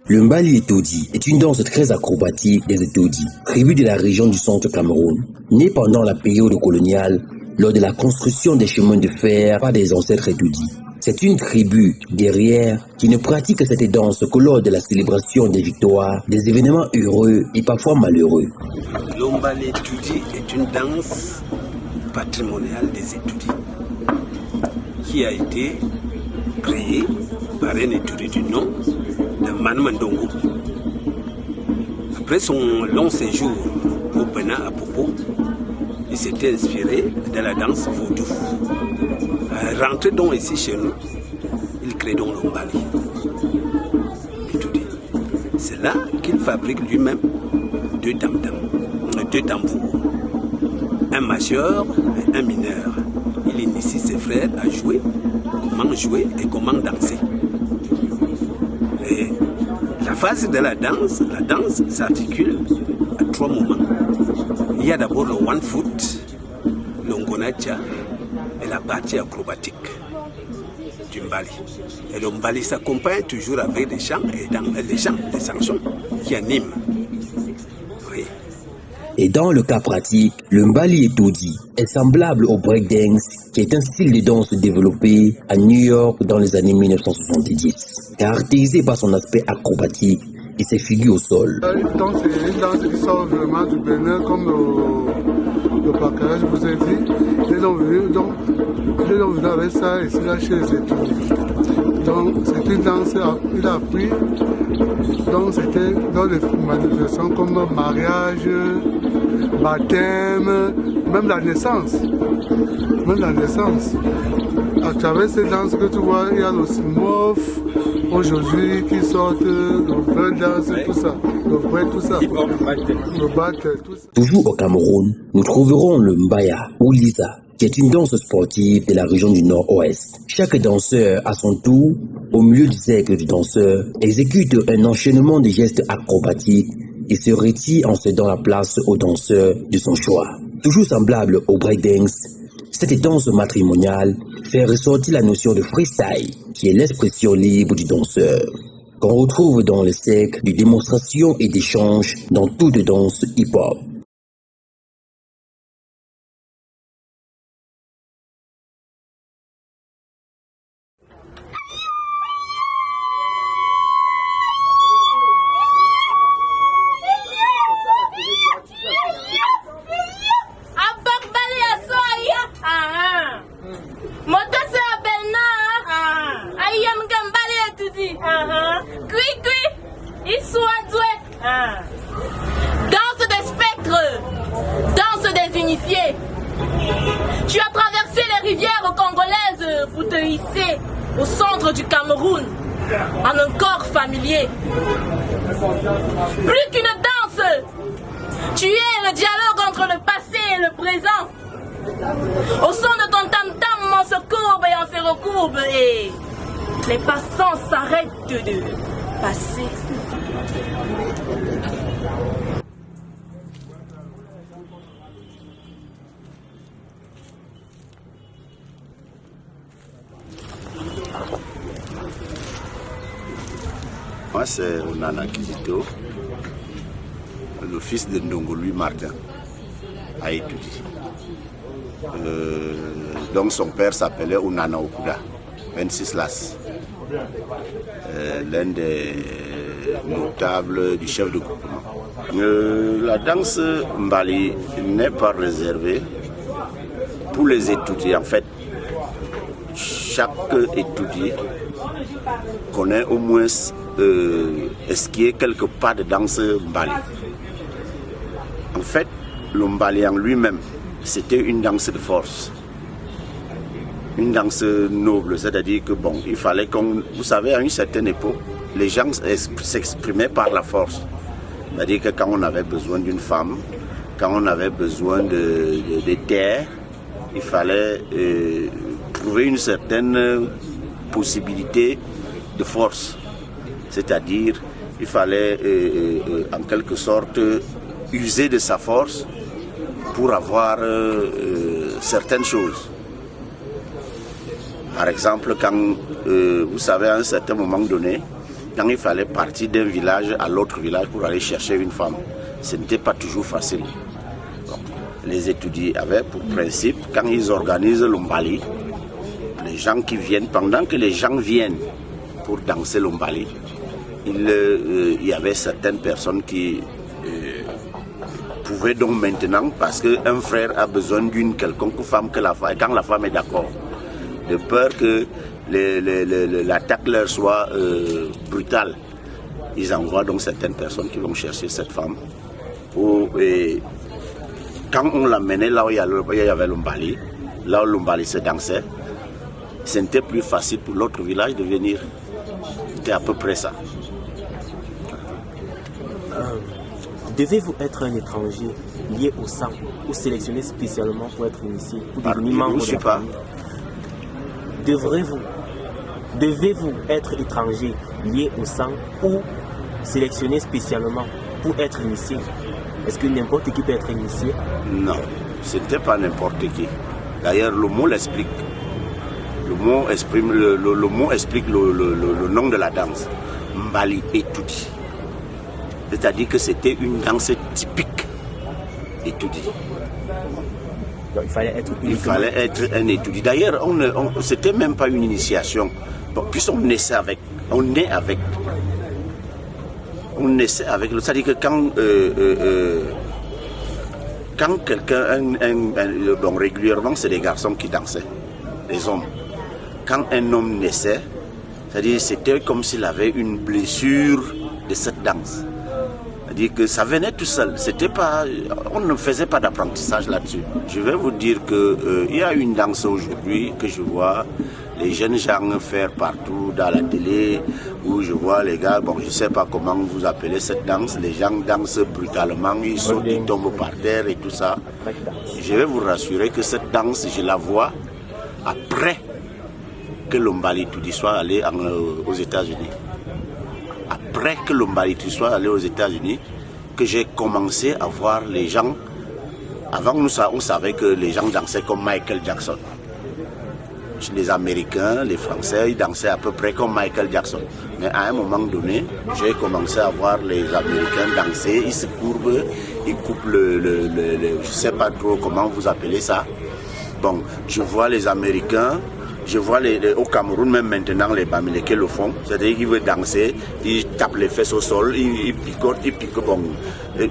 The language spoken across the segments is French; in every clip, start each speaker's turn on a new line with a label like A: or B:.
A: Le Mbali Etodi est une danse très acrobatique des Etodi, tribu de la région du centre Cameroun, née pendant la période coloniale lors de la construction des chemins de fer par des ancêtres Etodi. C'est une tribu guerrière qui ne pratique cette danse que lors de la célébration des victoires, des événements heureux et parfois malheureux.
B: Le Mbali Etodi est une danse patrimoniale des Etodi qui a été créée par un Etodi du nom de Manu Mandongo. Après son long séjour au Bénin à Popo, il s'était inspiré de la danse vaudou. Rentré donc ici chez nous, il crée donc le Mbali Etodi. C'est là qu'il fabrique lui-même deux tambours, un majeur et un mineur. Il initie ses frères à jouer et comment danser. Et la phase de la danse s'articule à trois moments. Il y a d'abord le one foot, le ngonacha et la partie acrobatique du Mbali. Et le Mbali s'accompagne toujours avec des chants et des chansons qui animent. Oui.
A: Et dans le cas pratique, le Mbali Etodi est semblable au breakdance, qui est un style de danse développé à New York dans les années 1970, caractérisé par son aspect acrobatique et ses figures au sol.
C: Donc c'est une danse qui sort vraiment du Bénin, comme le Baccarat, je vous ai dit. Ils sont venus avec ça ici là chez les étudiants. Donc c'est une danse, il a appris. Donc c'était dans des manifestations comme mariage, baptême, même la naissance. À travers ces danses que tu vois, il y a le smurf aujourd'hui qui sortent, le vrai danse, tout ça. Le vrai, tout ça. Le battle, tout ça.
A: Toujours au Cameroun, nous trouverons le Mbaya ou Lisa, qui est une danse sportive de la région du Nord-Ouest. Chaque danseur, à son tour, au milieu du cercle du danseur, exécute un enchaînement de gestes acrobatiques et se retire en cédant la place au danseur de son choix. Toujours semblable au breakdance, cette danse matrimoniale fait ressortir la notion de freestyle, qui est l'expression libre du danseur, qu'on retrouve dans le cercle de démonstration et d'échange dans toute danse hip-hop.
D: Danse des spectres, danse des initiés. Tu as traversé les rivières congolaises pour te hisser au centre du Cameroun, en un corps familier. Plus qu'une danse, tu es le dialogue entre le passé et le présent. Au son de ton tam-tam, on se courbe et on se recourbe et les passants s'arrêtent de passer.
E: Moi, c'est Onana Kizito, le fils de Ndongo Louis Martin, à Etodi. Donc son père s'appelait Onana Okuda, 26 Las, l'un des notables du chef de groupement. La danse Mbali n'est pas réservée pour les étudiants. En fait, chaque étudiant connaît au moins ce qui est quelque part de danse Mbali. En fait, le Mbali en lui-même, c'était une danse de force. Une danse noble, c'est-à-dire que bon, il fallait qu'on... Vous savez, à une certaine époque, les gens s'exprimaient par la force. C'est-à-dire que quand on avait besoin d'une femme, quand on avait besoin de terre, il fallait trouver une certaine possibilité de force. C'est-à-dire, il fallait en quelque sorte user de sa force pour avoir certaines choses. Par exemple, quand vous savez, à un certain moment donné, quand il fallait partir d'un village à l'autre village pour aller chercher une femme, ce n'était pas toujours facile. Donc, les étudiants avaient pour principe, quand ils organisent l'Ombali, les gens qui viennent, pendant que les gens viennent pour danser l'Ombali, il y avait certaines personnes qui pouvaient donc maintenant, parce qu'un frère a besoin d'une quelconque femme, quand la femme est d'accord, de peur que l'attaque leur soit brutale, ils envoient donc certaines personnes qui vont chercher cette femme. Quand on l'amenait là où il y avait l'Ombali, là où l'Ombali se dansait, ce n'était plus facile pour l'autre village de venir. C'était à peu près ça.
F: Devez-vous être un étranger lié au sang ou sélectionné spécialement pour être initié, pour devenir membre de la famille? Devez-vous être étranger lié au sang ou sélectionné spécialement pour être initié? Est-ce que n'importe qui peut être initié?
E: Non, ce n'était pas n'importe qui. D'ailleurs, le mot l'explique. Le mot explique le nom de la danse. Mbali Etudi. C'est-à-dire que c'était une danse typique Etudi.
F: Donc, il fallait être
E: un étudiant. D'ailleurs, c'était même pas une initiation. Bon, puisqu'on naissait avec. On naît avec. On naissait avec. C'est-à-dire que quand quelqu'un. Bon, régulièrement, c'est les garçons qui dansaient. Les hommes. Quand un homme naissait, c'est-à-dire c'était comme s'il avait une blessure de cette danse. C'est-à-dire que ça venait tout seul. C'était pas, on ne faisait pas d'apprentissage là-dessus. Je vais vous dire qu'il y a une danse aujourd'hui que je vois les jeunes gens faire partout dans la télé, où je vois les gars, bon je ne sais pas comment vous appelez cette danse, les gens dansent brutalement, ils sautent, ils tombent par terre et tout ça. Je vais vous rassurer que cette danse, je la vois après que l'Ombali Etudi soit allé aux États-Unis. Après que l'Ombali Etudi soit allé aux États-Unis, que j'ai commencé à voir les gens. Avant, on savait que les gens dansaient comme Michael Jackson. Les Américains, les Français, ils dansaient à peu près comme Michael Jackson. Mais à un moment donné, j'ai commencé à voir les Américains danser. Ils se courbent, ils coupent je ne sais pas trop comment vous appelez ça. Bon, je vois les Américains. Je vois au Cameroun, même maintenant, les Bamileke le font. C'est-à-dire qu'ils veulent danser, ils tapent les fesses au sol, ils picotent, ils piquent. Bon.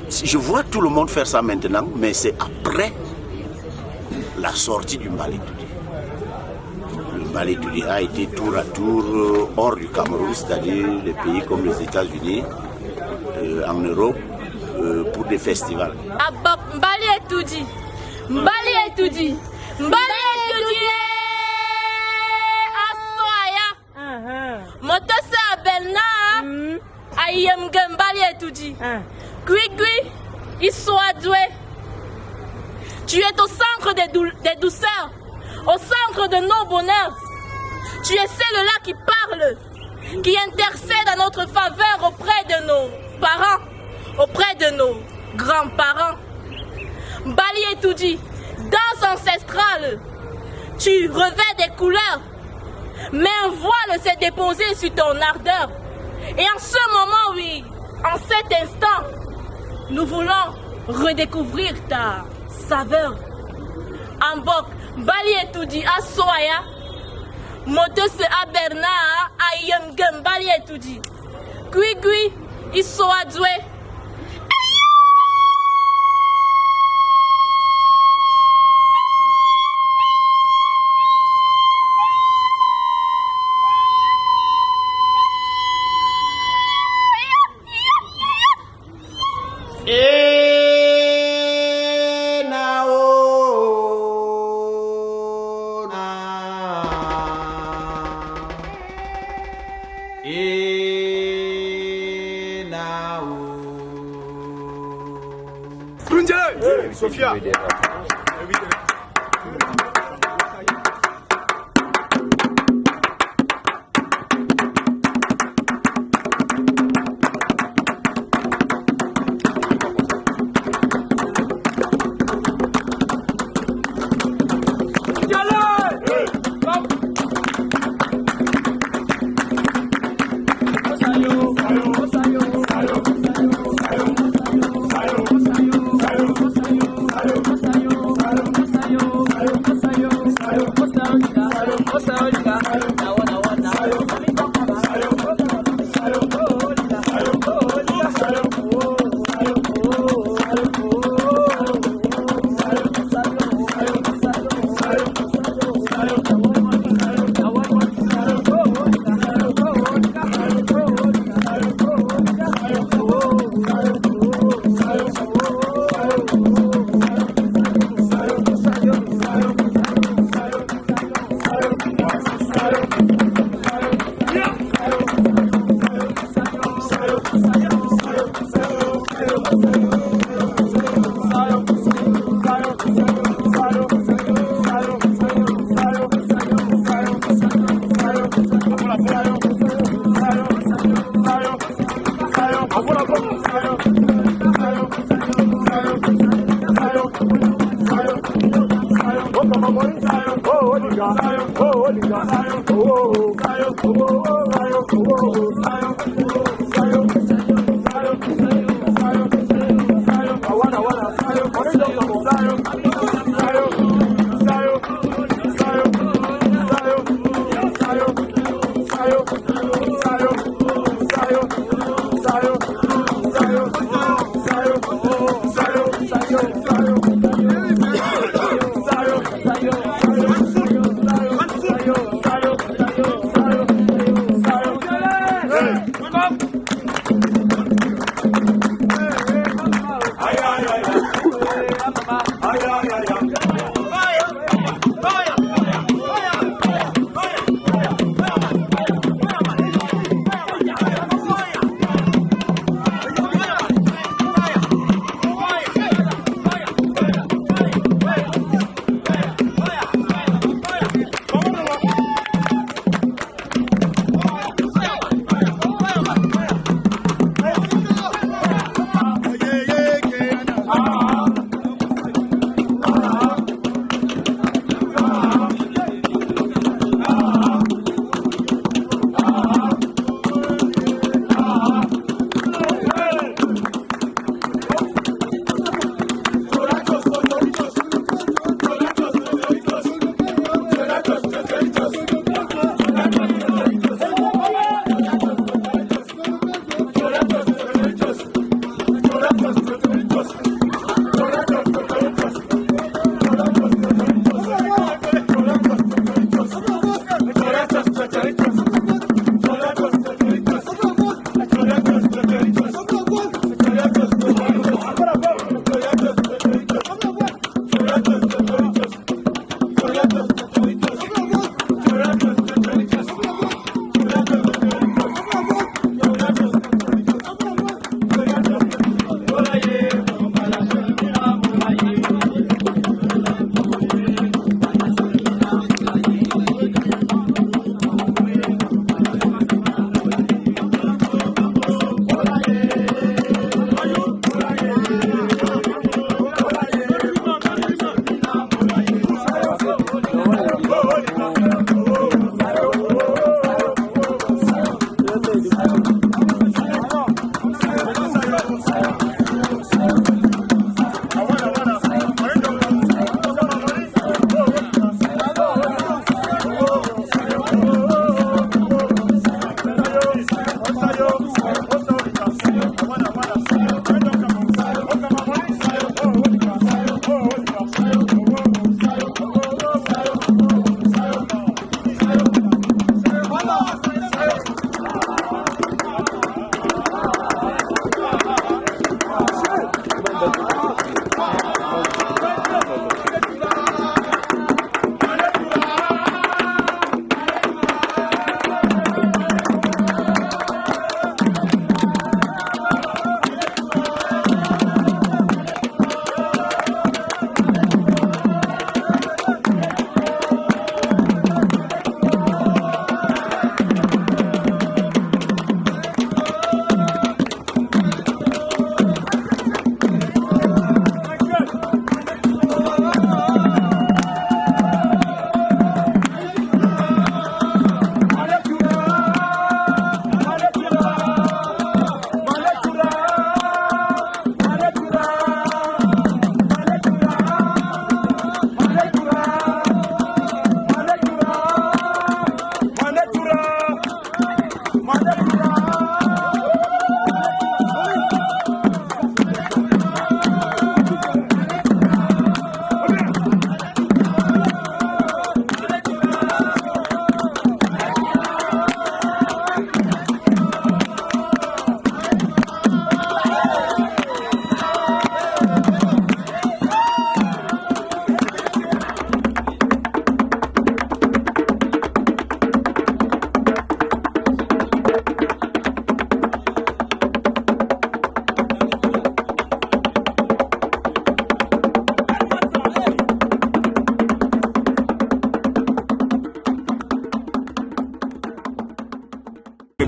E: Je vois tout le monde faire ça maintenant, mais c'est après la sortie du Mbali Etudi. Le Mbali Etudi a été tour à tour hors du Cameroun, c'est-à-dire les pays comme les États-Unis, en Europe, pour des festivals.
D: Mbali Etudi, Mbali Etudi, Mbali Etudi. Motose Abelna, Ayem Gembali Etudi. Gui, il soit doué. Tu es au centre des douceurs, au centre de nos bonheurs. Tu es celle-là qui parle, qui intercède à notre faveur auprès de nos parents, auprès de nos grands-parents. Mbali Etudi, danse ancestrale, tu revêts des couleurs. Mais un voile s'est déposé sur ton ardeur. Et en ce moment, oui, en cet instant, nous voulons redécouvrir ta saveur. Ambok, Mbali Etudi, Asoaya, Motose Aberna, Ayem Mbali Etudi. Gui, Isoa Doué.
G: Sophia. Salut.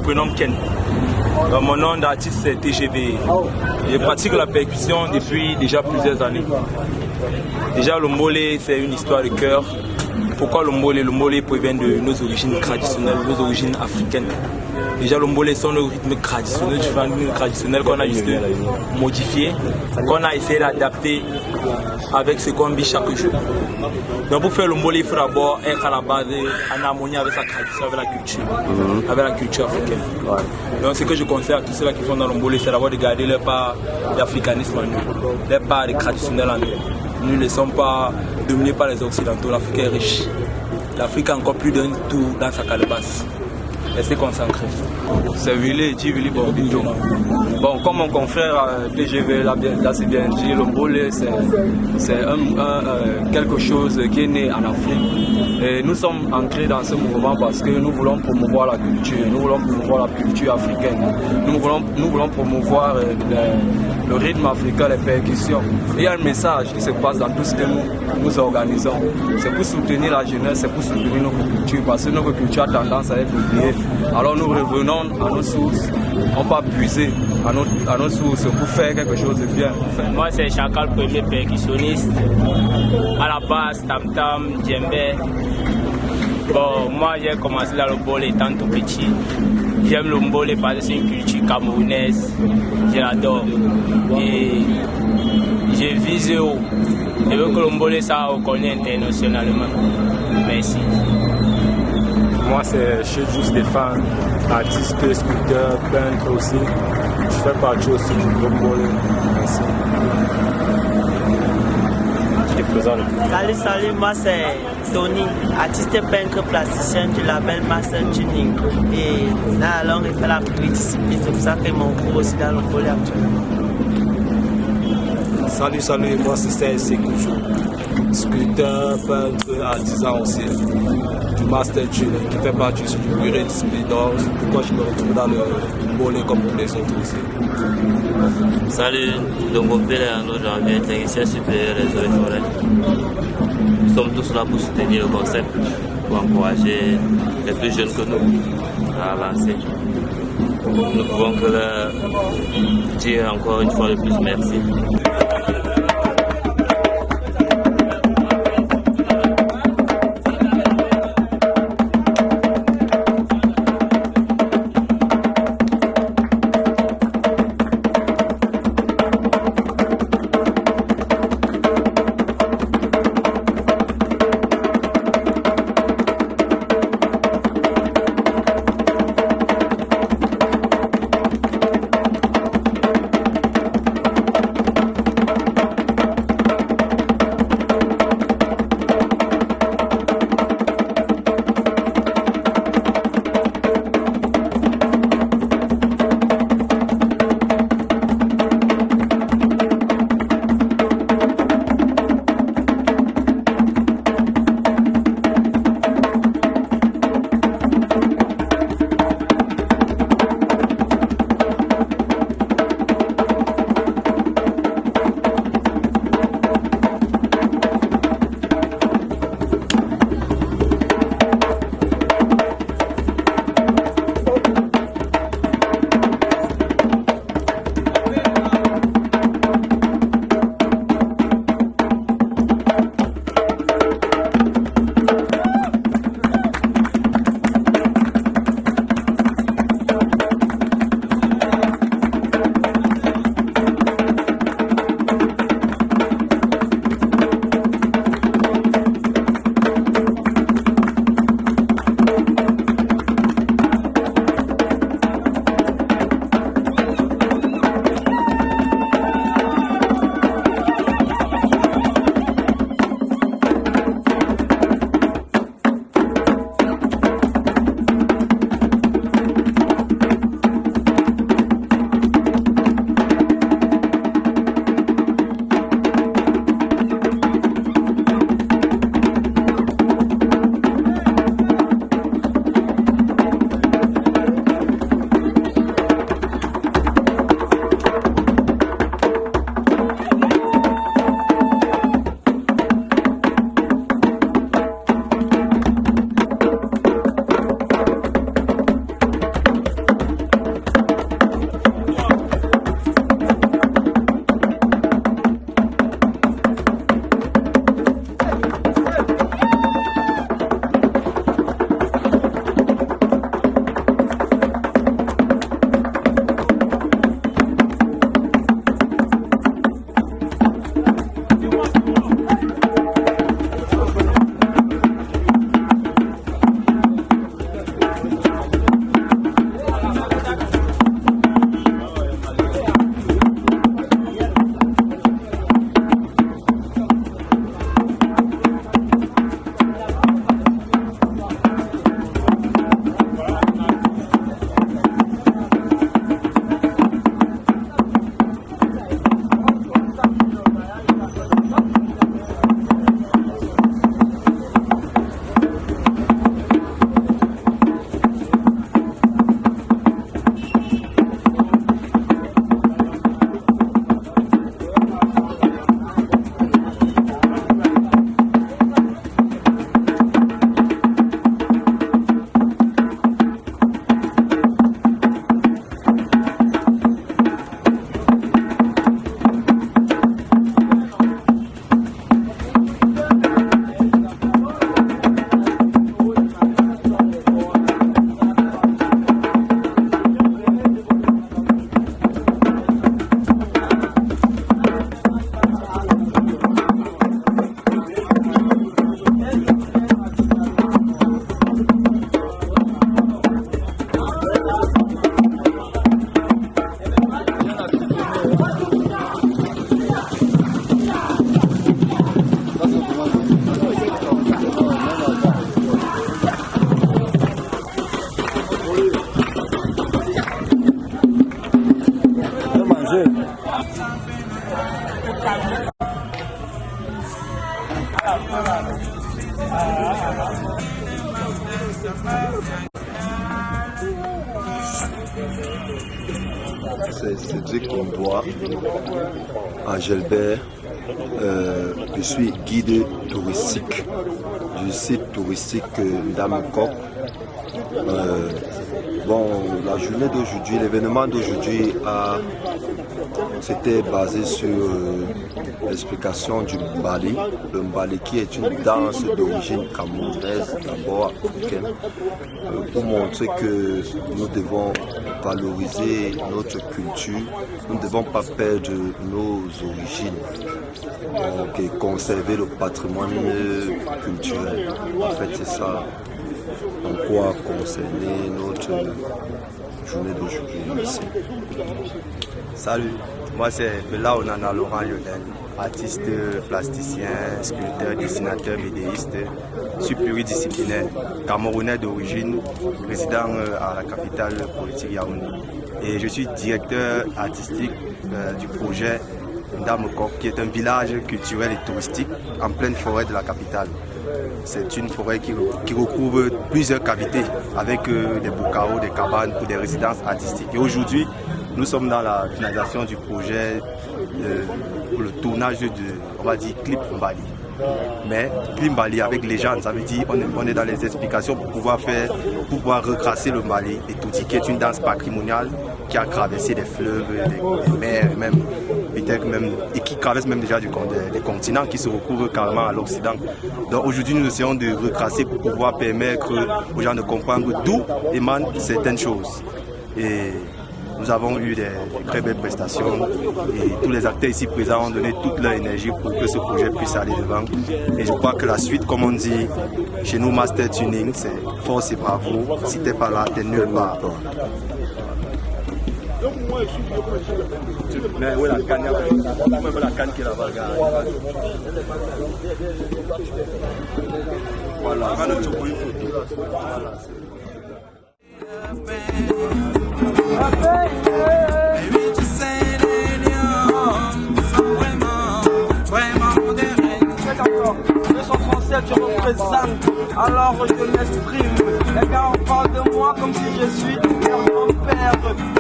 H: prénomme Ken. Mon nom d'artiste c'est TGV. Je pratique la percussion depuis déjà plusieurs années. Déjà le mbolé c'est une histoire de cœur. Pourquoi le mbolé? Le mbolé provient de nos origines traditionnelles, nos origines africaines. Déjà le mbolé sont nos rythmes traditionnels qu'on a juste modifiés, qu'on a essayé d'adapter avec ce qu'on vit chaque jour. Donc pour faire le mbolé, il faut d'abord être à la base en harmonie avec sa tradition, avec la culture africaine. Donc ce que je conseille à tous ceux qui font dans le mbolé, c'est d'abord de garder leur part d'africanisme en nous, leur part de traditionnel en nous. Nous ne sommes pas dominés par les Occidentaux, l'Afrique est riche. L'Afrique a encore plus d'un tour dans sa calebasse. rester concentré. C'est Willy Bordito. Bon, comme mon confrère TGV l'a si bien dit, le mbolé c'est quelque chose qui est né en Afrique. Et nous sommes ancrés dans ce mouvement parce que nous voulons promouvoir la culture, nous voulons promouvoir la culture africaine, nous voulons promouvoir le rythme africain, les percussions. Il y a un message qui se passe dans tout ce que nous organisons. C'est pour soutenir la jeunesse, c'est pour soutenir notre culture, parce que notre culture a tendance à être oubliée. Alors nous revenons à nos sources, on va puiser à nos sources pour faire quelque chose de bien.
I: Moi c'est Chacal, premier percussionniste. À la base, tam-tam, djembé. Bon, moi j'ai commencé dans le mbolé étant tout petit. J'aime le mbolé parce que c'est une culture camerounaise. Je l'adore. Et j'ai visé haut. Je veux que le mbolé soit reconnu internationalement. Merci.
J: Moi c'est Chedjou Stéphane, artiste, sculpteur, peintre aussi. Je fais partie aussi du groupe mbolé. Merci.
K: Salut, moi c'est Tony, artiste peintre plasticien du label Master Tuning. Et là, alors, il fait la multidiscipline, c'est pour ça que mon cours aussi dans le mbolé actuellement.
J: Salut, moi c'est Sekoujou, sculpteur, peintre, artisan aussi, du Master Tuning, qui fait partie du pluridiscipline. Donc, c'est pourquoi je me retrouve dans le mbolé comme pour les autres aussi.
L: Salut, donc on fait un autre janvier, technicien supérieur des eaux et forêts. Nous sommes tous là pour soutenir le concept, pour encourager les plus jeunes que nous à avancer. Nous ne pouvons que leur dire encore une fois de plus merci.
M: c'est Cédric Combois, Angelbert. Je suis guide touristique du site touristique d'Amekok. La journée d'aujourd'hui, l'événement d'aujourd'hui c'était basé sur l'explication du Mbali. Le Mbali qui est une danse d'origine camerounaise, d'abord africaine, pour montrer que nous devons valoriser notre culture, nous ne devons pas perdre nos origines, donc, et conserver le patrimoine culturel. En fait, c'est ça en quoi concerner notre journée d'aujourd'hui ici.
N: Salut, moi c'est Bela Onana Laurent Lionel, artiste, plasticien, sculpteur, dessinateur, vidéiste. Je suis pluridisciplinaire, camerounais d'origine, résident à la capitale politique Yaoundé. Et je suis directeur artistique du projet Ndamekok, qui est un village culturel et touristique en pleine forêt de la capitale. C'est une forêt qui recouvre plusieurs cavités avec des boucaos, des cabanes pour des résidences artistiques. Et aujourd'hui, nous sommes dans la finalisation du projet pour le tournage de, on va dire, clip Mbali. Mais clip Mbali avec légende, ça veut dire on est dans les explications pour pouvoir retracer le Mbali et Touti, qui est une danse patrimoniale qui a traversé des fleuves, des mers, même peut-être même, et qui traverse même déjà des continents qui se recouvrent carrément à l'Occident. Donc aujourd'hui, nous essayons de retracer pour pouvoir permettre aux gens de comprendre d'où émanent certaines choses. Et nous avons eu des très belles prestations et tous les acteurs ici présents ont donné toute leur énergie pour que ce projet puisse aller devant. Et je crois que la suite, comme on dit chez nous, Master Tuning, c'est force et bravo. Si t'es pas là, t'es nulle part.
J: Mais où est la canne? Même la canne qui est là-bas. Voilà, on va le tour pour une photo.
O: Tu représentes, alors je m'exprime. Les gars, on parle de moi comme si je suis leur grand-père.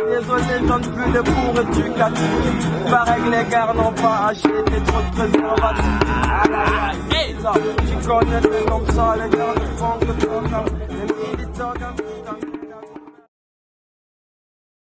O: Désolé, je donne plus de cours éducatifs. Il paraît que les gars n'ont pas acheté trop de préservatifs. Tu connais, c'est comme ça, les gars ne font que ça. Les militants